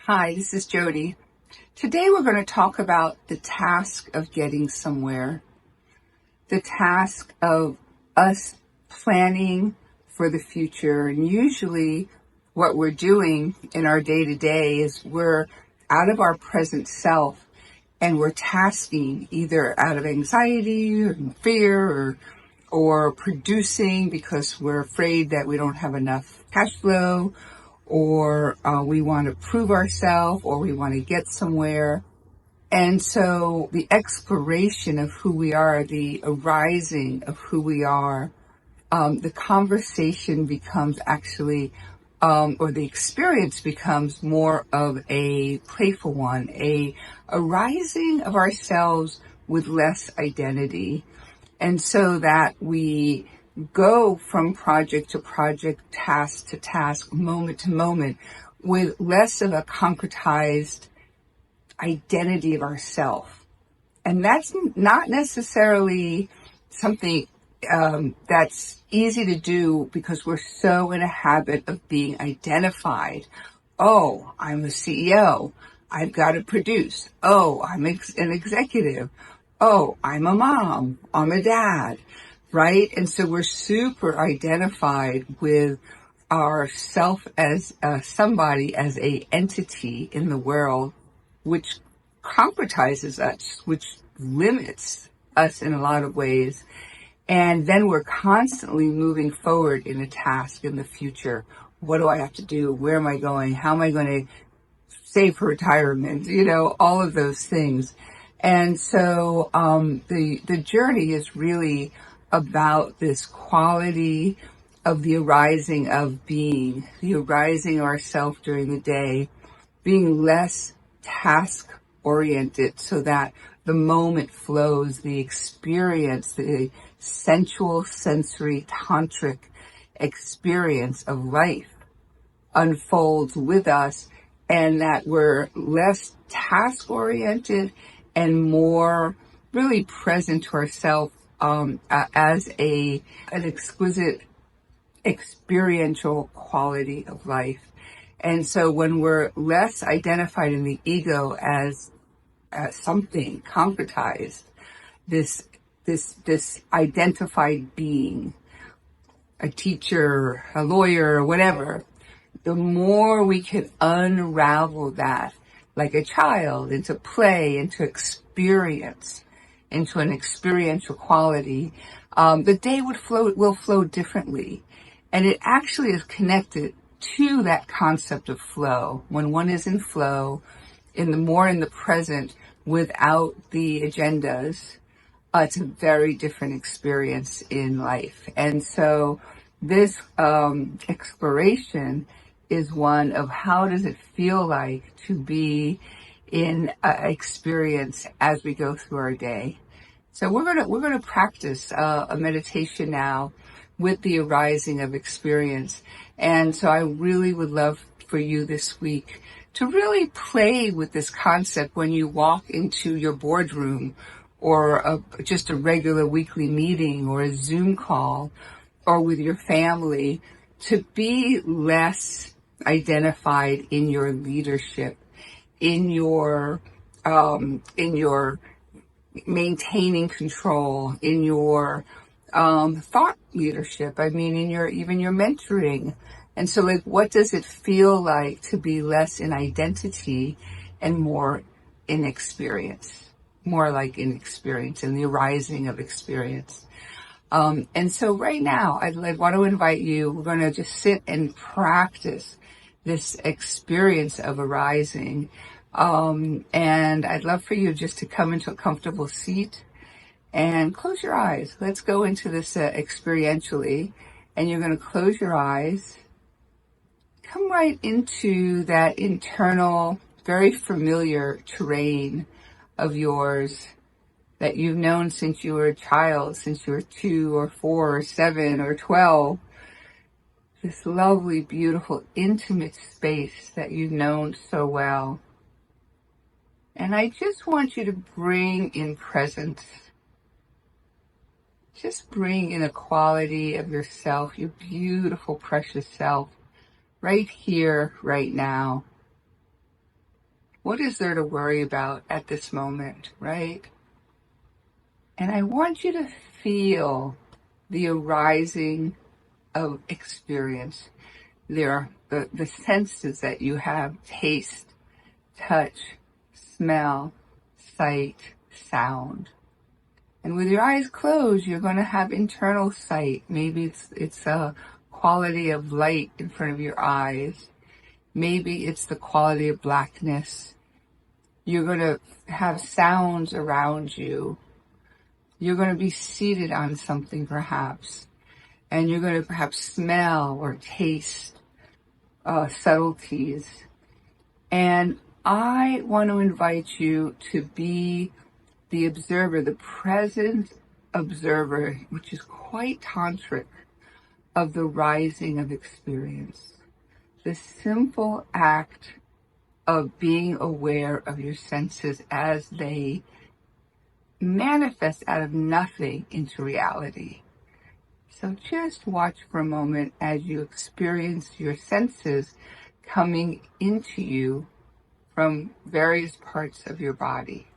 Hi, this is Jody. Today we're going to talk about the task of getting somewhere, the task of us planning for the future. And usually what we're doing in our day-to-day is we're out of our present self and we're tasking either out of anxiety or fear or producing because we're afraid that we don't have enough cash flow, or we want to prove ourselves, or we want to get somewhere. And so the exploration of who we are, the arising of who we are, the conversation becomes actually, or the experience becomes more of a playful one, a arising of ourselves with less identity. And so that we go from project to project, task to task, moment to moment, with less of a concretized identity of ourself. And that's not necessarily something that's easy to do because we're so in a habit of being identified. Oh, I'm a CEO. I've got to produce. Oh, I'm an executive. Oh, I'm a mom. I'm a dad. Right? And so we're super identified with ourself as somebody, as a entity in the world, which concretizes us, which limits us in a lot of ways. And then we're constantly moving forward in a task in the future. What do I have to do? Where am I going? How am I going to save for retirement? All of those things. And so the journey is really about this quality of the arising of being, the arising of ourselves during the day, being less task oriented so that the moment flows, the experience, the sensual, sensory, tantric experience of life unfolds with us, and that we're less task oriented and more really present to ourselves as an exquisite experiential quality of life. And so when we're less identified in the ego as something concretized, this identified being, a teacher, a lawyer, whatever, the more we can unravel that like a child into play, into experience, into an experiential quality, the day will flow differently. And it actually is connected to that concept of flow. When one is in flow, in the present, without the agendas, it's a very different experience in life. And so this exploration is one of how does it feel like to be in experience as we go through our day. So we're gonna practice a meditation now with the arising of experience. And so I really would love for you this week to really play with this concept when you walk into your boardroom, or just a regular weekly meeting, or a Zoom call, or with your family, to be less identified in your leadership, in your maintaining control, in your thought leadership. I mean, in your mentoring. And so, like, what does it feel like to be less in identity and more in experience? More like in experience, and the arising of experience. And so right now, I want to invite you, we're going to just sit and practice this experience of arising. And I'd love for you just to come into a comfortable seat and close your eyes. Let's go into this experientially. And you're going to close your eyes. Come right into that internal, very familiar terrain of yours that you've known since you were a child, since you were 2 or 4 or 7 or 12. This lovely, beautiful, intimate space that you've known so well. And I just want you to bring in presence. Just bring in a quality of yourself, your beautiful, precious self, right here, right now. What is there to worry about at this moment, right? And I want you to feel the arising of experience. There are the senses that you have: taste, touch, smell, sight, sound. And with your eyes closed, you're going to have internal sight. Maybe it's a quality of light in front of your eyes. Maybe it's the quality of blackness. You're going to have sounds around you. You're going to be seated on something perhaps. And you're going to perhaps smell or taste subtleties. And I want to invite you to be the observer, the present observer, which is quite tantric, of the rising of experience. The simple act of being aware of your senses as they manifest out of nothing into reality. So just watch for a moment as you experience your senses coming into you from various parts of your body.